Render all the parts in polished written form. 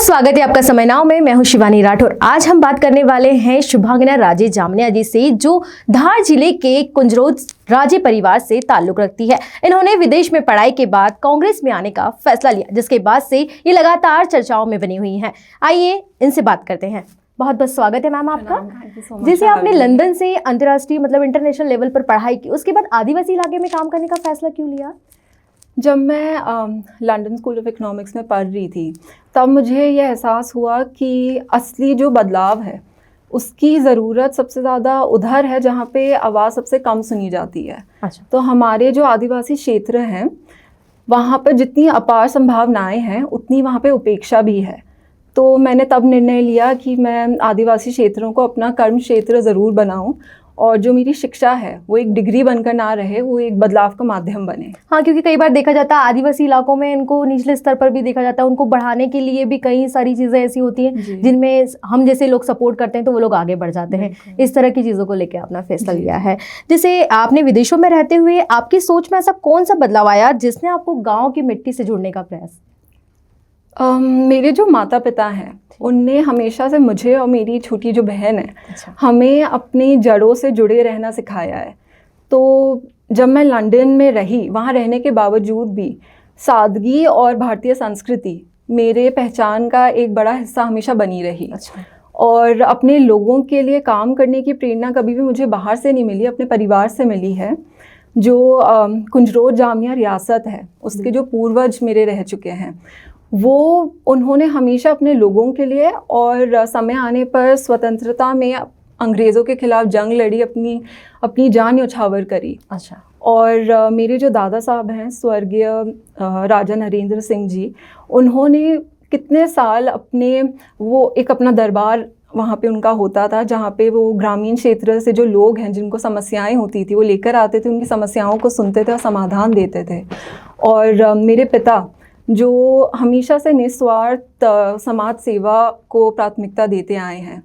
स्वागत है आपका समय नाव में। मैं हूं शिवानी राठौर। आज हम बात करने वाले हैं शुभांगना राजे जामनिया जी से, जो धार जिले के कुंजरोद राजे परिवार से ताल्लुक रखती है। इन्होंने विदेश में पढ़ाई के बाद कांग्रेस में आने का फैसला लिया, जिसके बाद से ये लगातार चर्चाओं में बनी हुई हैं। आइए इनसे बात करते हैं। बहुत बहुत स्वागत है मैम आपका। जैसे आपने लंदन से अंतर्राष्ट्रीय इंटरनेशनल लेवल पर पढ़ाई की, उसके बाद आदिवासी इलाके में काम करने का फैसला क्यों लिया? जब मैं लंदन स्कूल ऑफ इकोनॉमिक्स में पढ़ रही थी, तब मुझे ये एहसास हुआ कि असली जो बदलाव है उसकी ज़रूरत सबसे ज़्यादा उधर है जहाँ पे आवाज़ सबसे कम सुनी जाती है। अच्छा। तो हमारे जो आदिवासी क्षेत्र हैं वहाँ पर जितनी अपार संभावनाएं हैं उतनी वहाँ पे उपेक्षा भी है। तो मैंने तब निर्णय लिया कि मैं आदिवासी क्षेत्रों को अपना कर्म क्षेत्र ज़रूर बनाऊं, और जो मेरी शिक्षा है वो एक डिग्री बनकर ना रहे, वो एक बदलाव का माध्यम बने। हाँ, क्योंकि कई बार देखा जाता है आदिवासी इलाकों में इनको निचले स्तर पर भी देखा जाता है, उनको बढ़ाने के लिए भी कई सारी चीज़ें ऐसी होती हैं जिनमें हम जैसे लोग सपोर्ट करते हैं तो वो लोग आगे बढ़ जाते हैं। इस तरह की चीज़ों को लेकर आपने फैसला लिया है। जैसे आपने विदेशों में रहते हुए आपकी सोच में ऐसा कौन सा बदलाव आया जिसने आपको गाँव की मिट्टी से जुड़ने का प्रयास? मेरे जो माता पिता हैं उनने हमेशा से मुझे और मेरी छोटी जो बहन है, हमें अपनी जड़ों से जुड़े रहना सिखाया है। तो जब मैं लंदन में रही, वहाँ रहने के बावजूद भी सादगी और भारतीय संस्कृति मेरे पहचान का एक बड़ा हिस्सा हमेशा बनी रही। और अपने लोगों के लिए काम करने की प्रेरणा कभी भी मुझे बाहर से नहीं मिली, अपने परिवार से मिली है। जो कुंजरोद जामनिया रियासत है उसके जो पूर्वज मेरे रह चुके हैं, वो उन्होंने हमेशा अपने लोगों के लिए और समय आने पर स्वतंत्रता में अंग्रेज़ों के खिलाफ जंग लड़ी, अपनी जान न्यौछावर करी। अच्छा। और मेरे जो दादा साहब हैं स्वर्गीय राजा नरेंद्र सिंह जी, उन्होंने कितने साल अपना दरबार वहाँ पे उनका होता था, जहाँ पे वो ग्रामीण क्षेत्र से जो लोग हैं जिनको समस्याएं होती थी वो लेकर आते थे, उनकी समस्याओं को सुनते थे और समाधान देते थे। और मेरे पिता जो हमेशा से निस्वार्थ समाज सेवा को प्राथमिकता देते आए हैं,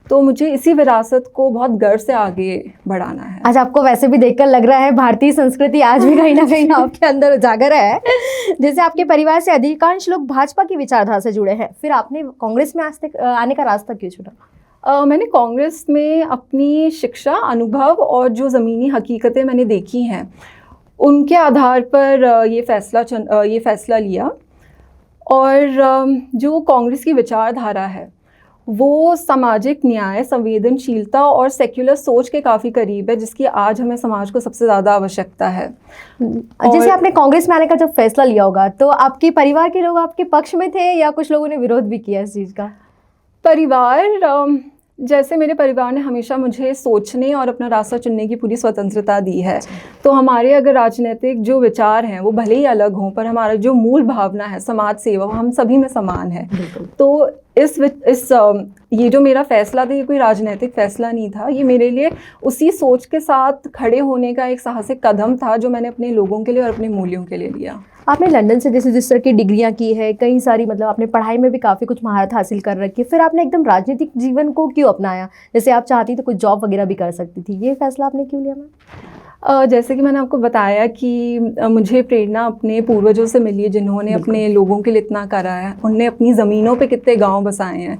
तो मुझे इसी विरासत को बहुत गर्व से आगे बढ़ाना है। आज आपको वैसे भी देखकर लग रहा है भारतीय संस्कृति आज भी कहीं ना कहीं आपके अंदर उजागर है। जैसे आपके परिवार से अधिकांश लोग भाजपा की विचारधारा से जुड़े हैं, फिर आपने कांग्रेस में आज तक आने का रास्ता क्यों चुना? मैंने कांग्रेस में अपनी शिक्षा, अनुभव और जो ज़मीनी हकीकतें मैंने देखी हैं उनके आधार पर ये फैसला लिया। और जो कांग्रेस की विचारधारा है वो सामाजिक न्याय, संवेदनशीलता और सेक्युलर सोच के काफ़ी करीब है, जिसकी आज हमें समाज को सबसे ज़्यादा आवश्यकता है। जैसे आपने कांग्रेस में आने का जब फैसला लिया होगा तो आपके परिवार के लोग आपके पक्ष में थे या कुछ लोगों ने विरोध भी किया इस चीज़ का? जैसे मेरे परिवार ने हमेशा मुझे सोचने और अपना रास्ता चुनने की पूरी स्वतंत्रता दी है। तो हमारे अगर राजनीतिक जो विचार हैं वो भले ही अलग हों, पर हमारा जो मूल भावना है समाज सेवा, वो हम सभी में समान है। तो ये जो मेरा फैसला था ये कोई राजनीतिक फैसला नहीं था, ये मेरे लिए उसी सोच के साथ खड़े होने का एक साहसिक कदम था जो मैंने अपने लोगों के लिए और अपने मूल्यों के लिए लिया। आपने लंदन से जैसे जिस तरह की डिग्रियां की है, कई सारी आपने पढ़ाई में भी काफ़ी कुछ महारत हासिल कर रखी है, फिर आपने एकदम राजनीतिक जीवन को क्यों अपनाया? जैसे आप चाहती तो कुछ जॉब वगैरह भी कर सकती थी, ये फैसला आपने क्यों लिया मैम? जैसे कि मैंने आपको बताया कि मुझे प्रेरणा अपने पूर्वजों से मिली है, जिन्होंने अपने लोगों के लिए इतना करा है। उनने अपनी ज़मीनों पे कितने गांव बसाए हैं,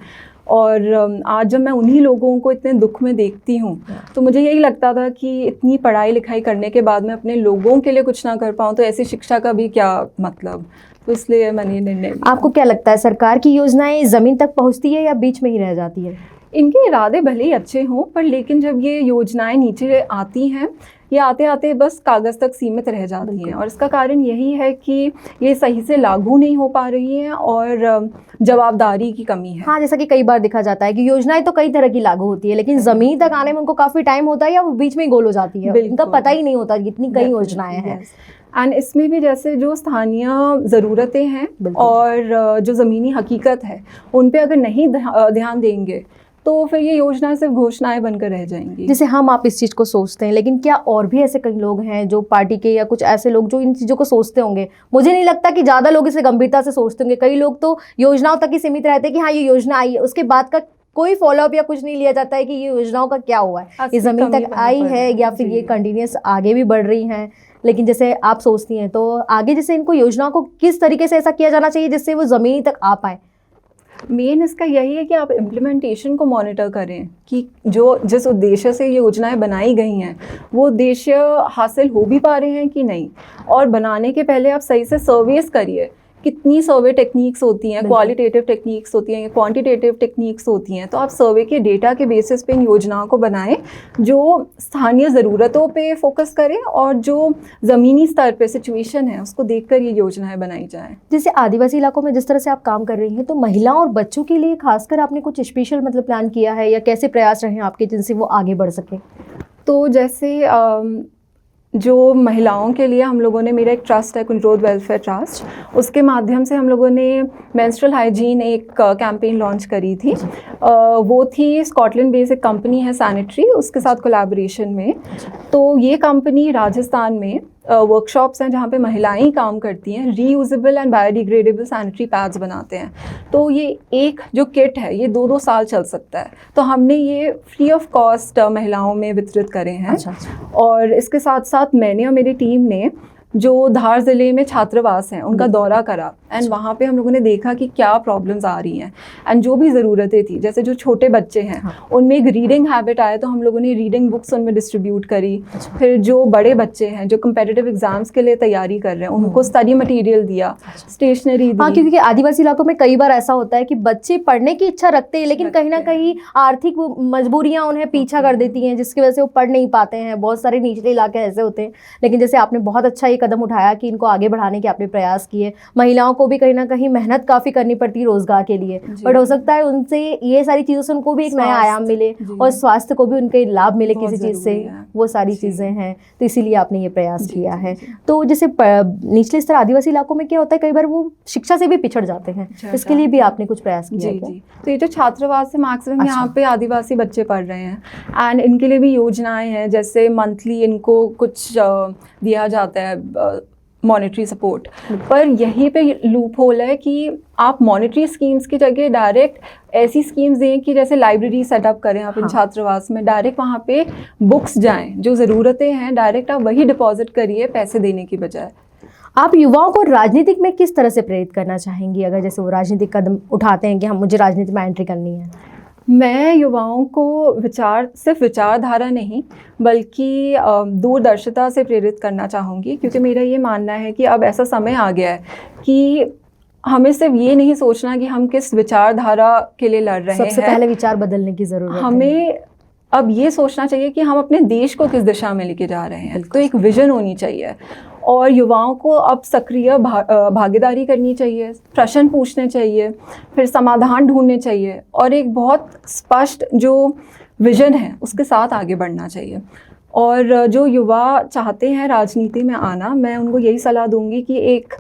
और आज जब मैं उन्हीं लोगों को इतने दुख में देखती हूँ तो मुझे यही लगता था कि इतनी पढ़ाई लिखाई करने के बाद मैं अपने लोगों के लिए कुछ ना कर पाऊँ तो ऐसी शिक्षा का भी क्या मतलब। तो इसलिए मैंने निर्णय लिया। आपको क्या लगता है सरकार की योजनाएं ज़मीन तक पहुँचती है या बीच में ही रह जाती है? इनके इरादे भले ही अच्छे हों, पर लेकिन जब ये योजनाएं नीचे आती हैं, ये आते आते बस कागज़ तक सीमित रह जाती हैं। और इसका कारण यही है कि ये सही से लागू नहीं हो पा रही हैं और जवाबदारी की कमी है। हाँ, जैसा कि कई बार देखा जाता है कि योजनाएं तो कई तरह की लागू होती है, लेकिन ज़मीन तक आने में उनको काफ़ी टाइम होता है या वो बीच में ही गोल हो जाती है, इनका पता ही नहीं होता कितनी कई योजनाएं हैं। एंड इसमें भी जैसे जो स्थानीय ज़रूरतें हैं और जो ज़मीनी हकीकत है उन पे अगर नहीं ध्यान देंगे तो फिर ये योजना सिर्फ घोषणाएं बनकर रह जाएंगी। जैसे आप इस चीज़ को सोचते हैं, लेकिन क्या और भी ऐसे कई लोग हैं जो पार्टी के या कुछ ऐसे लोग जो इन चीज़ों को सोचते होंगे? मुझे नहीं लगता कि ज़्यादा लोग इसे गंभीरता से सोचते होंगे। कई लोग तो योजनाओं तक ही सीमित रहते हैं कि हाँ ये योजना आई है, उसके बाद का कोई फॉलोअप या कुछ नहीं लिया जाता है कि ये योजनाओं का क्या हुआ है, ये ज़मीन तक आई है या फिर ये कंटिन्यूस आगे भी बढ़ रही हैं। लेकिन जैसे आप सोचती हैं तो आगे जैसे इनको योजनाओं को किस तरीके से ऐसा किया जाना चाहिए जिससे वो ज़मीन तक आ पाए? मेन इसका यही है कि आप इम्प्लीमेंटेशन को मॉनिटर करें कि जो जिस उद्देश्य से ये योजनाएं बनाई गई हैं वो उद्देश्य हासिल हो भी पा रहे हैं कि नहीं। और बनाने के पहले आप सही से सर्वेस करिए, कितनी सर्वे टेक्निक्स होती हैं, क्वालिटेटिव टेक्निक्स होती हैं, क्वांटिटेटिव टेक्निक्स होती हैं। तो आप सर्वे के डेटा के बेसिस पे इन योजनाओं को बनाएं जो स्थानीय ज़रूरतों पे फोकस करें और जो ज़मीनी स्तर पे सिचुएशन है उसको देखकर ये योजनाएं बनाई जाएं। जैसे आदिवासी इलाकों में जिस तरह से आप काम कर रही हैं, तो महिलाओं और बच्चों के लिए खासकर आपने कुछ स्पेशल मतलब प्लान किया है या कैसे प्रयास रहे हैं आपके जिनसे वो आगे बढ़ सकें? तो जैसे जो महिलाओं के लिए हम लोगों ने, मेरा एक ट्रस्ट है कुंजरोद वेलफेयर ट्रस्ट, उसके माध्यम से हम लोगों ने मेंस्ट्रुअल हाइजीन एक कैंपेन लॉन्च करी थी। वो थी स्कॉटलैंड बेस्ड एक कंपनी है सैनिटरी, उसके साथ कोलैबोरेशन में। तो ये कंपनी राजस्थान में वर्कशॉप्स हैं जहाँ पे महिलाएं ही काम करती हैं, reusable and biodegradable sanitary pads बनाते हैं। तो ये एक जो किट है ये 2-2 साल चल सकता है। तो हमने ये फ्री ऑफ कॉस्ट महिलाओं में वितरित करे हैं। अच्छा। और इसके साथ साथ मैंने और मेरी टीम ने जो धार ज़िले में छात्रावास हैं उनका दौरा करा एंड वहाँ पे हम लोगों ने देखा कि क्या प्रॉब्लम्स आ रही हैं एंड जो भी ज़रूरतें थी, जैसे जो छोटे बच्चे हैं उनमें एक रीडिंग हैबिट आया तो हम लोगों ने रीडिंग बुक्स उनमें डिस्ट्रीब्यूट करी। फिर जो बड़े बच्चे हैं जो कम्पिटिटिव एग्जाम्स के लिए तैयारी कर रहे हैं उनको स्टडी मटीरियल दिया, स्टेशनरी दी। हाँ, क्योंकि आदिवासी इलाकों में कई बार ऐसा होता है कि बच्चे पढ़ने की इच्छा रखते हैं लेकिन कहीं ना कहीं आर्थिक मजबूरियाँ उन्हें पीछा कर देती हैं जिसकी वजह से वो पढ़ नहीं पाते हैं। बहुत सारे निचले इलाके ऐसे होते हैं, लेकिन जैसे आपने बहुत अच्छा ये कदम उठाया कि इनको आगे बढ़ाने के आपने प्रयास किए। महिलाओं को भी कहीं ना कहीं मेहनत काफ़ी करनी पड़ती है रोजगार के लिए, बट हो सकता है उनसे ये सारी चीज़ों से उनको भी एक नया आयाम मिले और स्वास्थ्य को भी उनके लाभ मिले किसी चीज़ से, वो सारी चीज़ें हैं। तो इसीलिए आपने ये प्रयास किया है। तो जैसे निचले स्तर आदिवासी इलाकों में क्या होता है, कई बार वो शिक्षा से भी पिछड़ जाते हैं, इसके लिए भी आपने कुछ प्रयास किया है? तो ये जो छात्रावास है मैक्सिमम यहाँ पे आदिवासी बच्चे पढ़ रहे हैं एंड इनके लिए भी योजनाएं हैं, जैसे मंथली इनको कुछ दिया जाता है मॉनेटरी सपोर्ट। पर यहीं पे लूप होल है कि आप मॉनेटरी स्कीम्स की जगह डायरेक्ट ऐसी स्कीम्स दें कि जैसे लाइब्रेरी सेटअप करें आप इन छात्रावास में, डायरेक्ट वहाँ पे बुक्स जाएं, जो ज़रूरतें हैं डायरेक्ट आप वही डिपॉजिट करिए पैसे देने की बजाय। आप युवाओं को राजनीतिक में किस तरह से प्रेरित करना चाहेंगी, अगर जैसे वो राजनीतिक कदम उठाते हैं कि हम मुझे राजनीति में एंट्री करनी है? मैं युवाओं को सिर्फ विचारधारा नहीं बल्कि दूरदर्शिता से प्रेरित करना चाहूँगी, क्योंकि मेरा ये मानना है कि अब ऐसा समय आ गया है कि हमें सिर्फ ये नहीं सोचना कि हम किस विचारधारा के लिए लड़ रहे हैं। सबसे पहले विचार बदलने की ज़रूरत है। हमें अब ये सोचना चाहिए कि हम अपने देश को किस दिशा में लेके जा रहे हैं। तो एक विजन होनी चाहिए और युवाओं को अब सक्रिय भागीदारी करनी चाहिए, प्रश्न पूछने चाहिए, फिर समाधान ढूंढने चाहिए और एक बहुत स्पष्ट जो विजन है उसके साथ आगे बढ़ना चाहिए। और जो युवा चाहते हैं राजनीति में आना, मैं उनको यही सलाह दूंगी कि एक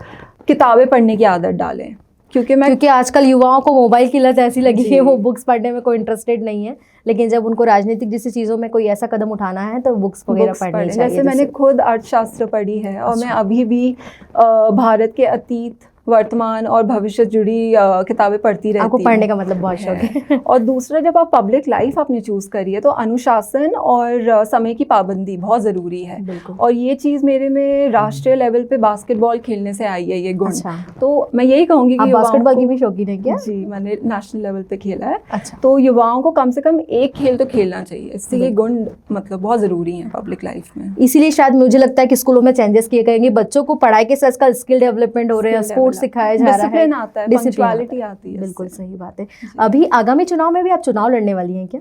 किताबें पढ़ने की आदत डालें, क्योंकि आजकल युवाओं को मोबाइल की लत ऐसी लगी है, वो बुक्स पढ़ने में कोई इंटरेस्टेड नहीं है, लेकिन जब उनको राजनीतिक जैसी चीज़ों में कोई ऐसा कदम उठाना है तो बुक्स वगैरह पढ़नी चाहिए। जैसे मैंने खुद अर्थशास्त्र पढ़ी है और मैं अभी भी भारत के अतीत, वर्तमान और भविष्य जुड़ी किताबें पढ़ती रहती हूँ। आपको पढ़ने का मतलब बहुत शौक है। और दूसरा, जब आप पब्लिक लाइफ आपने चूज़ करी है तो अनुशासन और समय की पाबंदी बहुत ज़रूरी है। और ये चीज़ मेरे में राष्ट्रीय लेवल पे बास्केटबॉल खेलने से आई है ये गुण। तो मैं यही कहूँगी कि बास्केटबॉल की भी शौकीन है क्या? जी, मैंने नेशनल लेवल पे खेला है। तो युवाओं को कम से कम एक खेल तो खेलना चाहिए, इससे ये गुण मतलब बहुत ज़रूरी है पब्लिक लाइफ में। इसीलिए शायद मुझे लगता है कि स्कूलों में चेंजेस किए गएंगे, बच्चों को पढ़ाई के साथ स्किल डेवलपमेंट हो रहे हैं, सिखाया जा रहा है, डिसिप्लिन आता है, पंक्चुअलिटी आती है। बिल्कुल सही बात है। अभी आगामी चुनाव में भी आप चुनाव लड़ने वाली हैं क्या?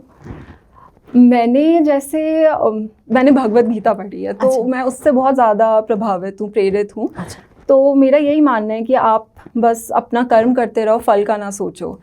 मैंने भगवत गीता पढ़ी है तो मैं उससे बहुत ज़्यादा प्रभावित हूँ, प्रेरित हूँ। तो मेरा यही मानना है कि आप बस अपना कर्म करते रहो, फल का ना सोचो।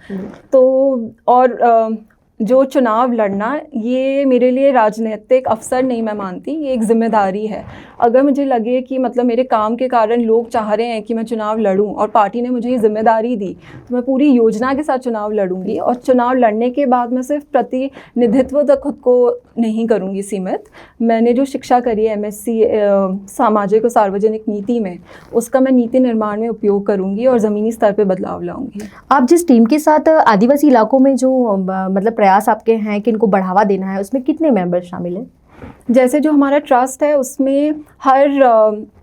तो और जो चुनाव लड़ना, ये मेरे लिए राजनीतिक अवसर नहीं मैं मानती, ये एक जिम्मेदारी है। अगर मुझे लगे कि मतलब मेरे काम के कारण लोग चाह रहे हैं कि मैं चुनाव लड़ूं और पार्टी ने मुझे ये जिम्मेदारी दी, तो मैं पूरी योजना के साथ चुनाव लड़ूंगी। और चुनाव लड़ने के बाद मैं सिर्फ प्रतिनिधित्व तक खुद को नहीं करूंगी सीमित। मैंने जो शिक्षा करी है MSc सामाजिक और सार्वजनिक नीति में, उसका मैं नीति निर्माण में उपयोग करूंगी और ज़मीनी स्तर पर बदलाव लाऊंगी। आप जिस टीम के साथ आदिवासी इलाकों में जो मतलब प्रयास आपके हैं कि इनको बढ़ावा देना है, उसमें कितने मेंबर शामिल हैं? जैसे जो हमारा ट्रस्ट है उसमें हर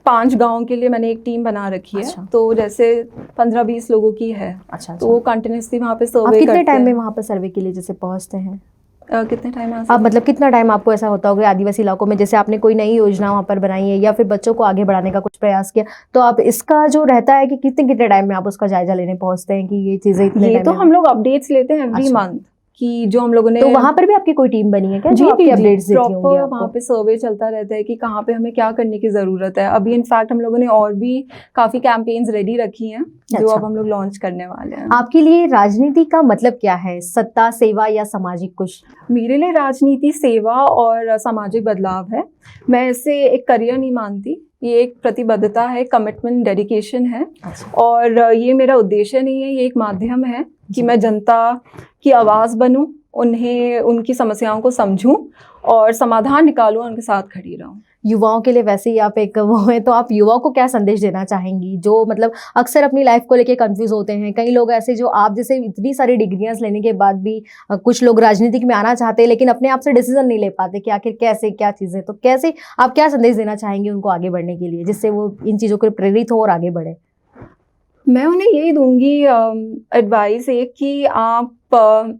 5 गांव के लिए मैंने एक टीम बना रखी है। अच्छा। तो जैसे 15-20 लोगों की है। अच्छा, तो वो कंटिन्यूसली वहाँ पे आप सर्वे कितने करते टाइम में हैं। वहाँ पर सर्वे के लिए जैसे पहुँचते हैं? कितने टाइम में आप मतलब कितना टाइम आपको ऐसा होता होगा आदिवासी इलाकों में, जैसे आपने कोई नई योजना वहाँ पर बनाई है या फिर बच्चों को आगे बढ़ाने का कुछ प्रयास किया, तो आप इसका जो रहता है कि कितने कितने टाइम में आप उसका जायजा लेने पहुँचते हैं कि ये चीज़ें इतने ये टाइम तो में? हम लोग अपडेट्स लेते हैं एवरी अच्छा। मंथ कि जो हम लोगों ने। तो वहाँ पर भी आपकी कोई टीम बनी है क्या जो आपके अपडेट्स देती होंगी प्रॉपर आपको? वहाँ पे सर्वे चलता रहता है कि कहाँ पे हमें क्या करने की ज़रूरत है। अभी इनफैक्ट हम लोगों ने और भी काफ़ी कैंपेन्स रेडी रखी हैं जो अच्छा। अब हम लोग लॉन्च करने वाले हैं। आपके लिए राजनीति का मतलब क्या है? सत्ता, सेवा या सामाजिक कुछ? मेरे लिए राजनीति सेवा और सामाजिक बदलाव है। मैं इसे एक करियर नहीं मानती, ये एक प्रतिबद्धता है, कमिटमेंट, डेडिकेशन है। अच्छा। और ये मेरा उद्देश्य नहीं है, ये एक माध्यम है कि मैं जनता की आवाज़ बनूं, उन्हें उनकी समस्याओं को समझूं और समाधान निकालूं, उनके साथ खड़ी रहूं। युवाओं के लिए वैसे ही आप एक वो हैं, तो आप युवाओं को क्या संदेश देना चाहेंगी जो मतलब अक्सर अपनी लाइफ को लेके कंफ्यूज होते हैं? कई लोग ऐसे जो आप जैसे इतनी सारी डिग्रियां लेने के बाद भी कुछ लोग राजनीतिक में आना चाहते हैं लेकिन अपने आप से डिसीजन नहीं ले पाते कि आखिर कैसे क्या चीज़ें, तो कैसे आप क्या संदेश देना चाहेंगे उनको आगे बढ़ने के लिए जिससे वो इन चीज़ों को प्रेरित हो और आगे बढ़े? मैं उन्हें यही दूंगी एडवाइस एक कि आप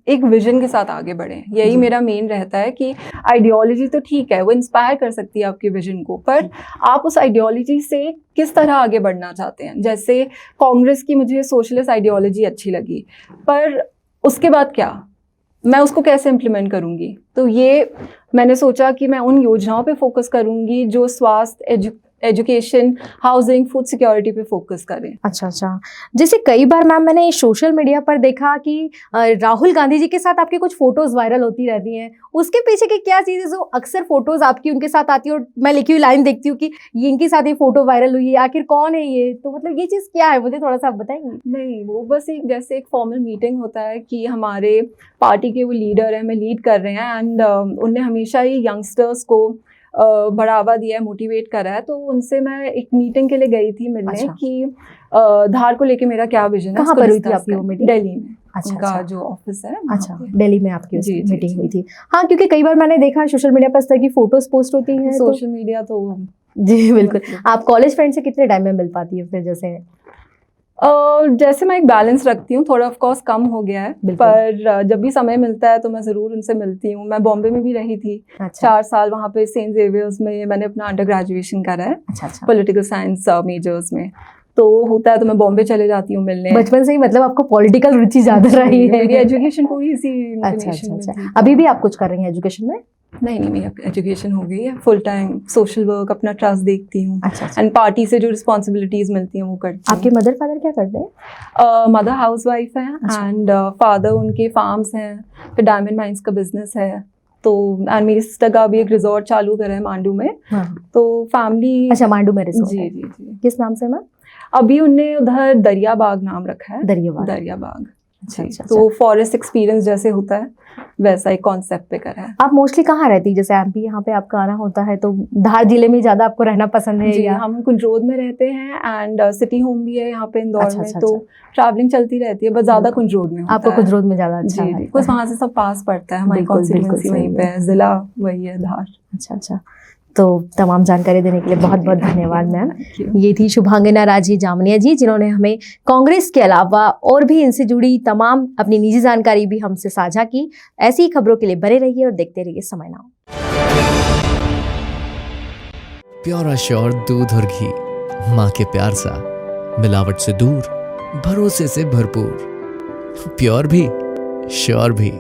एक विजन के साथ आगे बढ़ें। यही जी। मेरा मेन रहता है कि आइडियोलॉजी तो ठीक है, वो इंस्पायर कर सकती है आपके विजन को, पर आप उस आइडियोलॉजी से किस तरह आगे बढ़ना चाहते हैं। जैसे कांग्रेस की मुझे सोशलिस्ट आइडियोलॉजी अच्छी लगी, पर उसके बाद क्या, मैं उसको कैसे इम्प्लीमेंट करूँगी। तो ये मैंने सोचा कि मैं उन योजनाओं पे फोकस करूँगी जो स्वास्थ्य, एजुकेशन, हाउसिंग, फूड सिक्योरिटी पे फोकस करें। अच्छा अच्छा। जैसे कई बार मैम मैंने सोशल मीडिया पर देखा कि राहुल गांधी जी के साथ आपकी कुछ फोटोज वायरल होती रहती हैं, उसके पीछे की क्या चीज़ है जो अक्सर फोटोज आपकी उनके साथ आती है और मैं लिखी हुई लाइन देखती हूँ कि ये इनके साथ ये फोटो वायरल हुई है, आखिर कौन है ये? तो मतलब ये चीज़ क्या है, मुझे थोड़ा सा आप बताएंगे? नहीं, वो बस एक जैसे एक फॉर्मल मीटिंग होता है कि हमारे पार्टी के वो लीडर हैं, हमें लीड कर रहे हैं एंड उनने हमेशा ही यंगस्टर्स को बढ़ावा दिया है, मोटिवेट करा है। तो उनसे मैं एक मीटिंग के लिए गई थी मिलने। अच्छा। कि धार को लेके मेरा क्या विजन है। कहाँ पर हुई थी आपकी वो मीटिंग? दिल्ली में। अच्छा, उनका अच्छा। जो ऑफिस है वहाँ अच्छा, पे। दिल्ली में आपकी जी, जी, मीटिंग जी। हुई थी। हाँ, क्योंकि कई बार मैंने देखा सोशल मीडिया पर इस तरह की फोटोज पोस्ट होती हैं तो सोशल मीडिया तो जी बिल्कुल। आप कॉलेज फ्रेंड से कितने टाइम में मिल पाती है फिर? जैसे जैसे मैं एक बैलेंस रखती हूँ, थोड़ा ऑफ कोर्स कम हो गया है, बिल्कुल। पर जब भी समय मिलता है तो मैं ज़रूर उनसे मिलती हूँ। मैं बॉम्बे में भी रही थी अच्छा 4 साल, वहाँ पे सेंट जेवियर्स में मैंने अपना अंडर ग्रेजुएशन करा है, अच्छा अच्छा। पॉलिटिकल साइंस मेजर्स में। तो होता है तो मैं बॉम्बे चले जाती हूँ मिलने। बचपन से ही मतलब आपको पॉलिटिकल रुचि ज्यादा रही है? मेरी एजुकेशन पूरी इसी अच्छा इंक्लिनेशन अच्छा में अच्छा। थी। अभी भी आप कुछ कर रही हैं एजुकेशन में? नहीं, मेरी एजुकेशन हो गई है, फुल टाइम सोशल वर्क, अपना ट्रस्ट देखती हूँ अच्छा अच्छा। एंड पार्टी से जो रिस्पॉन्सिबिलिटीज मिलती हैं वो करती हूँ। आपके मदर फादर क्या करते हैं? मदर हाउसवाइफ है अच्छा। एंड फादर उनके फार्म्स हैं, फिर डायमंड माइंस का बिजनेस है। तो एंड मेरी सिस्टर का भी एक रिजॉर्ट चालू करा है मांडू में। हाँ। तो फैमिली। अच्छा, मांडू में रिसोर्ट जी है। जी जी। किस नाम से मैम? अभी उनने उधर दरियाबाग नाम रखा है। दरियाबाग। दरियाबाग। अच्छा जी। अच्छा। तो फॉरेस्ट एक्सपीरियंस जैसे होता है वैसा एक कॉन्सेप्ट पे करा है। आप मोस्टली कहाँ रहती है? जैसे एमपी यहाँ पे आपका आना होता है तो धार जिले में ज्यादा आपको रहना पसंद है जी, या? हम कुंजरोद में रहते हैं एंड सिटी होम भी है यहाँ पे इंदौर अच्छा, में। अच्छा, तो ट्रैवलिंग चलती रहती है, बस ज्यादा बिल्कुल। कुंजरोद में होता आपको है। कुंजरोद में ज्यादा अच्छा जी जी, लगता कुछ है। वहाँ से सब पास पड़ता है, हमारी बिल्कुल, बिल्कुल कॉन्स्टिट्यूएंसी सही वहीं पे है। है, जिला वही है धार। अच्छा अच्छा। तो तमाम जानकारी देने के लिए बहुत बहुत धन्यवाद मैम। Thank you. ये थी शुभांगना राजे जामनिया जी जिन्होंने हमें कांग्रेस के अलावा और भी इनसे जुड़ी तमाम अपनी निजी जानकारी भी हमसे साझा की। ऐसी ही खबरों के लिए बने रहिए और देखते रहिए समय नाउ। प्योर श्योर दूध और घी, माँ के प्यार सा, मिलावट से दूर, भरोसे से भरपूर, प्योर भी श्योर भी।